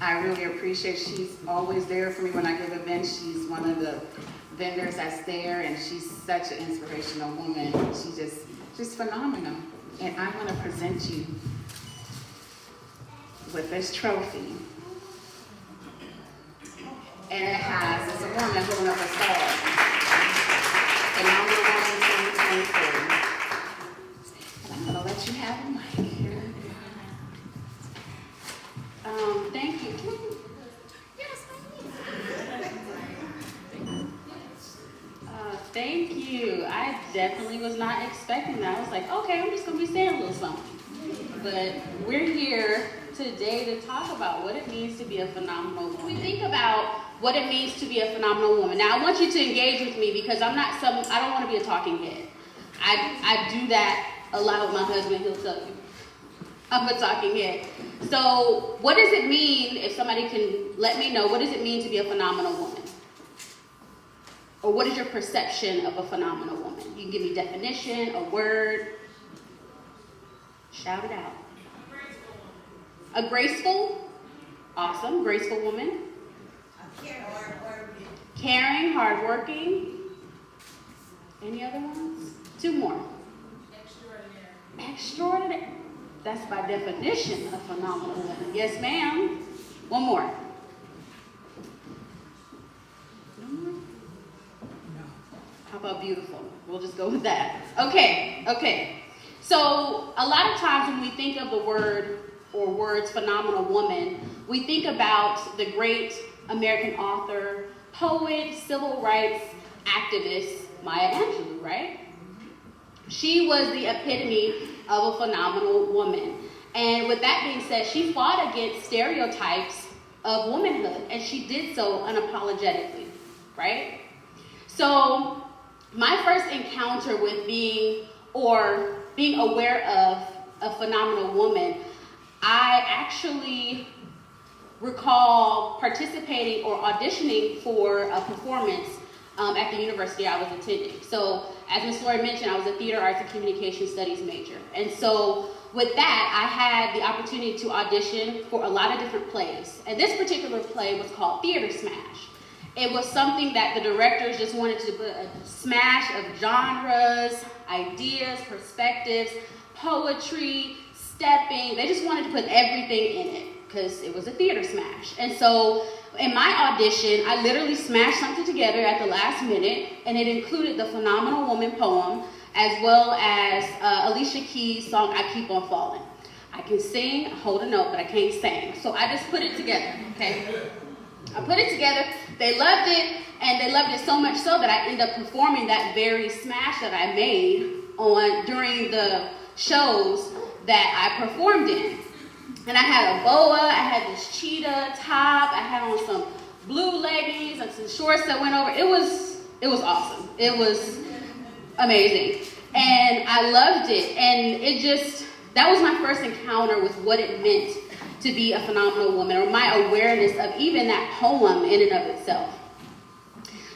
I really appreciate, she's always there for me when I give events. She's one of the vendors that's there, and she's such an inspirational woman. She's just phenomenal. And I want to present you with this trophy. And it has, it's a woman holding up a star. Phenomenal Woman 2023. And I'm going to let you have the mic here. Thank you. Yes, thank you. I definitely was not expecting that. I was like, okay, I'm just going to be saying a little something. But we're here today to talk about what it means to be a phenomenal woman. We think about what it means to be a phenomenal woman. Now, I want you to engage with me because I don't want to be a talking head. I do that a lot with my husband. He'll tell you I'm a talking head. So what does it mean, if somebody can let me know, what does it mean to be a phenomenal woman? Or what is your perception of a phenomenal woman? You can give me definition, a word. Shout it out. A graceful? Awesome. Graceful woman. Caring, hardworking. Any other ones? Two more. Extraordinary. That's by definition a phenomenal woman. Yes, ma'am. One more. No more? No. How about beautiful? We'll just go with that. Okay. So a lot of times when we think of the word or words phenomenal woman, we think about the great American author, poet, civil rights activist, Maya Angelou, right? She was the epitome of a phenomenal woman. And with that being said, she fought against stereotypes of womanhood, and she did so unapologetically, right? So my first encounter with being aware of a phenomenal woman, I actually recall participating or auditioning for a performance at the university I was attending. So as Ms. Lorri mentioned, I was a theater arts and communication studies major. And so with that, I had the opportunity to audition for a lot of different plays. And this particular play was called Theater Smash. It was something that the directors just wanted to put a smash of genres, ideas, perspectives, poetry, stepping. They just wanted to put everything in it because it was a theater smash. And so in my audition, I literally smashed something together at the last minute, and it included the Phenomenal Woman poem, as well as Alicia Keys' song, I Keep on Falling. I can sing, hold a note, but I can't sing. So I just put it together, okay? I put it together, they loved it, and they loved it so much so that I ended up performing that very smash that I made during the shows that I performed in. And I had a boa, I had this cheetah top, I had on some blue leggings and some shorts that went over. It was awesome. It was amazing. And I loved it. And that was my first encounter with what it meant to be a phenomenal woman, or my awareness of even that poem in and of itself.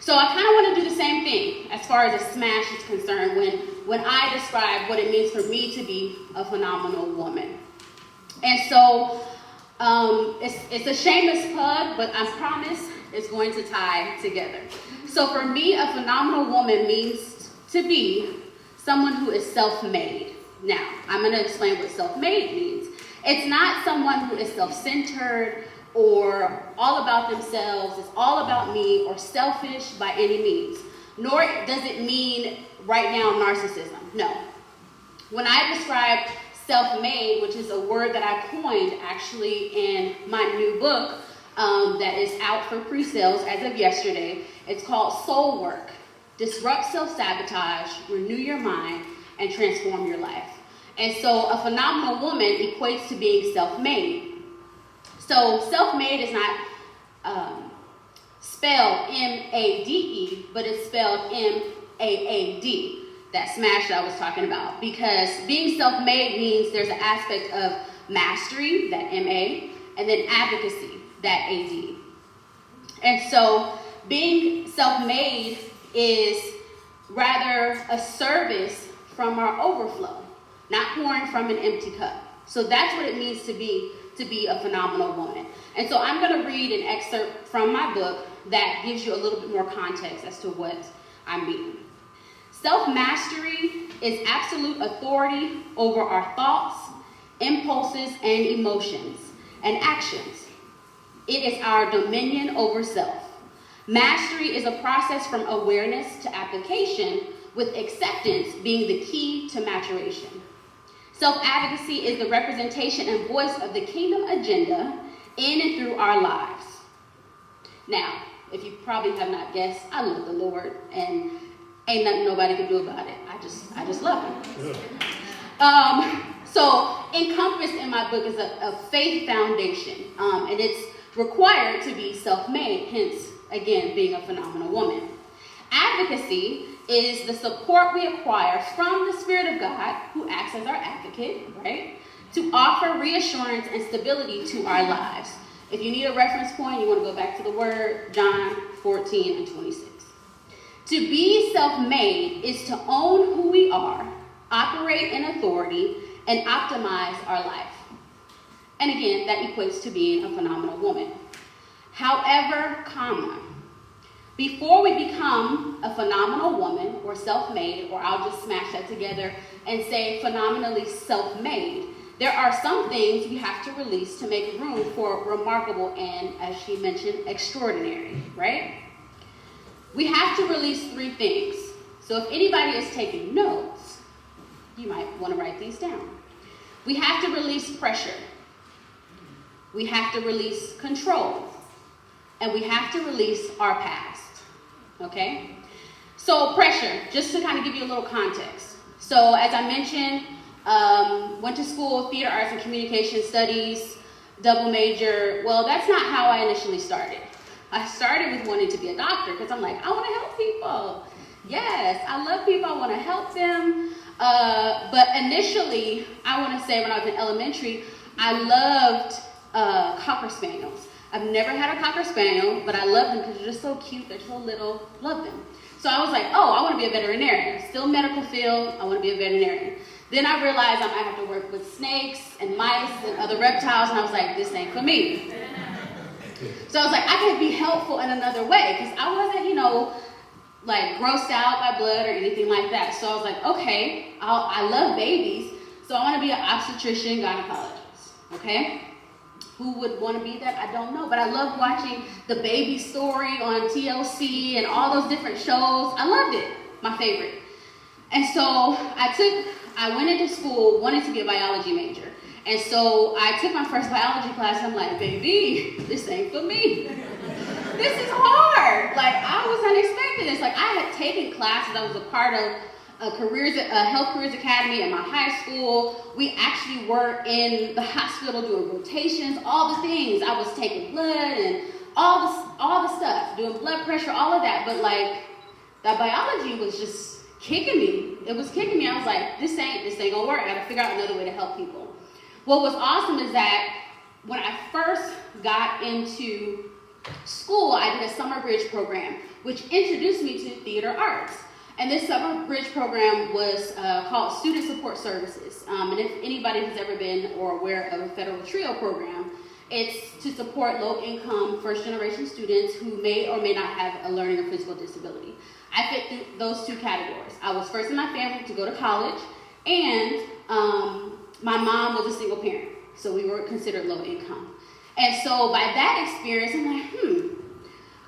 So I kind of want to do the same thing as far as a smash is concerned when I describe what it means for me to be a phenomenal woman. And so it's a shameless plug, but I promise it's going to tie together. So for me, a phenomenal woman means to be someone who is self-made. Now, I'm going to explain what self-made means. It's not someone who is self-centered or all about themselves, it's all about me, or selfish by any means. Nor does it mean right now narcissism. No. When I describe self-made, which is a word that I coined actually in my new book that is out for pre-sales as of yesterday, it's called Soul Work. Disrupt self-sabotage, renew your mind, and transform your life. And so a phenomenal woman equates to being self-made. So self-made is not spelled M-A-D-E, but it's spelled M-A-A-D, that smash that I was talking about. Because being self-made means there's an aspect of mastery, that M-A, and then advocacy, that A-D. And so being self-made is rather a service from our overflow, not pouring from an empty cup. So that's what it means to be a phenomenal woman. And so I'm going to read an excerpt from my book that gives you a little bit more context as to what I mean. Self-mastery is absolute authority over our thoughts, impulses, and emotions, and actions. It is our dominion over self. Mastery is a process from awareness to application, with acceptance being the key to maturation. Self-advocacy is the representation and voice of the kingdom agenda in and through our lives. Now, if you probably have not guessed, I love the Lord, and ain't nothing nobody can do about it. I just love him. So encompassed in my book is a faith foundation, and it's required to be self-made, hence, again, being a phenomenal woman. Advocacy is the support we acquire from the Spirit of God, who acts as our advocate, right, to offer reassurance and stability to our lives. If you need a reference point, you want to go back to the word, John 14 and 26. To be self-made is to own who we are, operate in authority, and optimize our life. And again, that equates to being a phenomenal woman. However, before we become a phenomenal woman or self-made, or I'll just smash that together and say phenomenally self-made, there are some things we have to release to make room for remarkable and, as she mentioned, extraordinary, right? We have to release 3 things. So if anybody is taking notes, you might want to write these down. We have to release pressure. We have to release control. And we have to release our past. Okay? So pressure, just to kind of give you a little context. So as I mentioned, went to school, theater arts and communication studies, double major. Well, that's not how I initially started. I started with wanting to be a doctor because I'm like, I want to help people. Yes, I love people. I want to help them. But initially, I want to say when I was in elementary, I loved Cocker Spaniels. I've never had a Cocker Spaniel, but I love them because they're just so cute. They're so little. Love them. So I was like, oh, I want to be a veterinarian. Still medical field. I want to be a veterinarian. Then I realized I might have to work with snakes and mice and other reptiles, and I was like, this ain't for me. So I was like, I could be helpful in another way, because I wasn't, like grossed out by blood or anything like that. So I was like, okay, I love babies, so I want to be an obstetrician gynecologist, okay? Who would want to be that? I don't know, but I love watching the baby story on TLC and all those different shows. I loved it, my favorite. And so I went into school wanting to be a biology major. And so I took my first biology class, and I'm like, baby, this ain't for me. This is hard. Like, I was unexpected. It's like I had taken classes. I was a part of a Health Careers Academy at my high school. We actually were in the hospital doing rotations, all the things. I was taking blood and all the stuff, doing blood pressure, all of that. But like, that biology was just kicking me. It was kicking me. I was like, this ain't gonna work. I gotta figure out another way to help people. What was awesome is that when I first got into school, I did a summer bridge program, which introduced me to theater arts. And this summer bridge program was called Student Support Services. And if anybody has ever been or aware of a federal TRIO program, it's to support low-income first-generation students who may or may not have a learning or physical disability. I fit through those 2 categories. I was first in my family to go to college, and my mom was a single parent, so we were considered low income. And so by that experience, I'm like,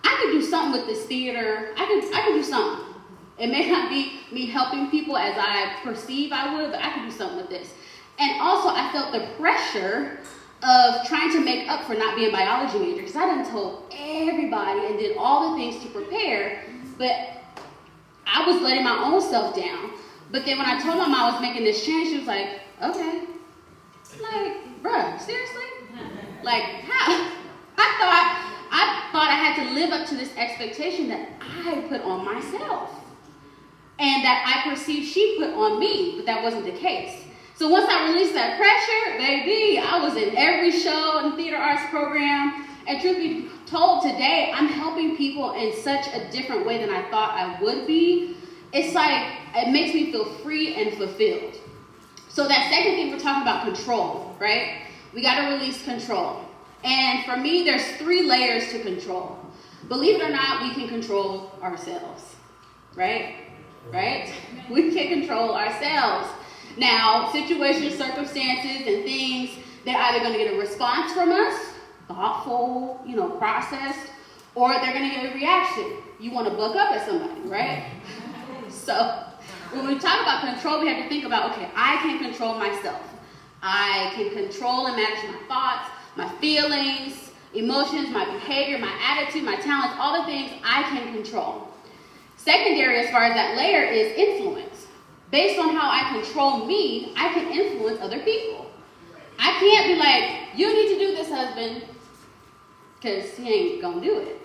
I could do something with this theater. I could do something. It may not be me helping people as I perceive I would, but I could do something with this. And also, I felt the pressure of trying to make up for not being a biology major, because I done told everybody and did all the things to prepare, but I was letting my own self down. But then when I told my mom I was making this change, she was like, okay. Like, bruh, seriously? Like, how? I thought I had to live up to this expectation that I put on myself and that I perceived she put on me, but that wasn't the case. So once I released that pressure, baby, I was in every show and theater arts program. And truth be told, today I'm helping people in such a different way than I thought I would be. It's like, it makes me feel free and fulfilled. So that second thing, we're talking about control, right? We got to release control. And for me, there's 3 layers to control. Believe it or not, we can control ourselves, right? Right? We can control ourselves. Now, situations, circumstances, and things, they're either going to get a response from us, thoughtful, processed, or they're going to get a reaction. You want to buck up at somebody, right? So when we talk about control, we have to think about, okay, I can control myself. I can control and manage my thoughts, my feelings, emotions, my behavior, my attitude, my talents, all the things I can control. Secondary, as far as that layer, is influence. Based on how I control me, I can influence other people. I can't be like, you need to do this, husband, because he ain't going to do it.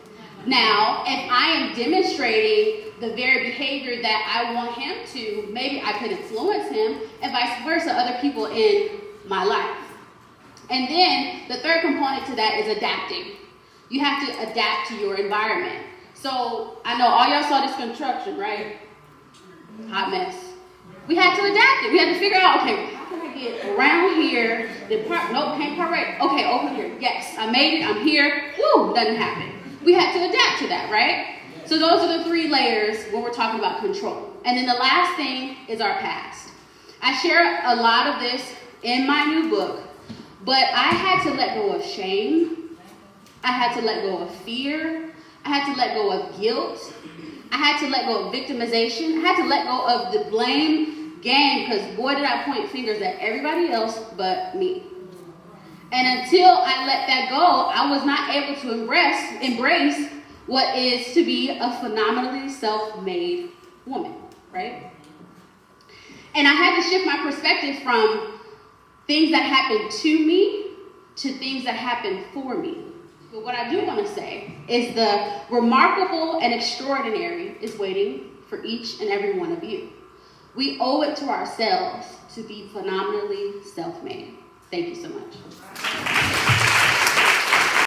Now, if I am demonstrating the very behavior that I want him to, maybe I could influence him, and vice versa, other people in my life. And then the third component to that is adapting. You have to adapt to your environment. So I know all y'all saw this construction, right? Hot mess. We had to adapt it. We had to figure out, okay, how can I get around here? Nope, can't park right. Okay, over here. Yes, I made it. I'm here. Woo, doesn't happen. We had to adapt to that, right? So those are the 3 layers when we're talking about control. And then the last thing is our past. I share a lot of this in my new book, but I had to let go of shame. I had to let go of fear. I had to let go of guilt. I had to let go of victimization. I had to let go of the blame game, because boy, did I point fingers at everybody else but me. And until I let that go, I was not able to embrace what is to be a phenomenally self-made woman, right? And I had to shift my perspective from things that happened to me to things that happened for me. But what I do want to say is the remarkable and extraordinary is waiting for each and every one of you. We owe it to ourselves to be phenomenally self-made. Thank you so much.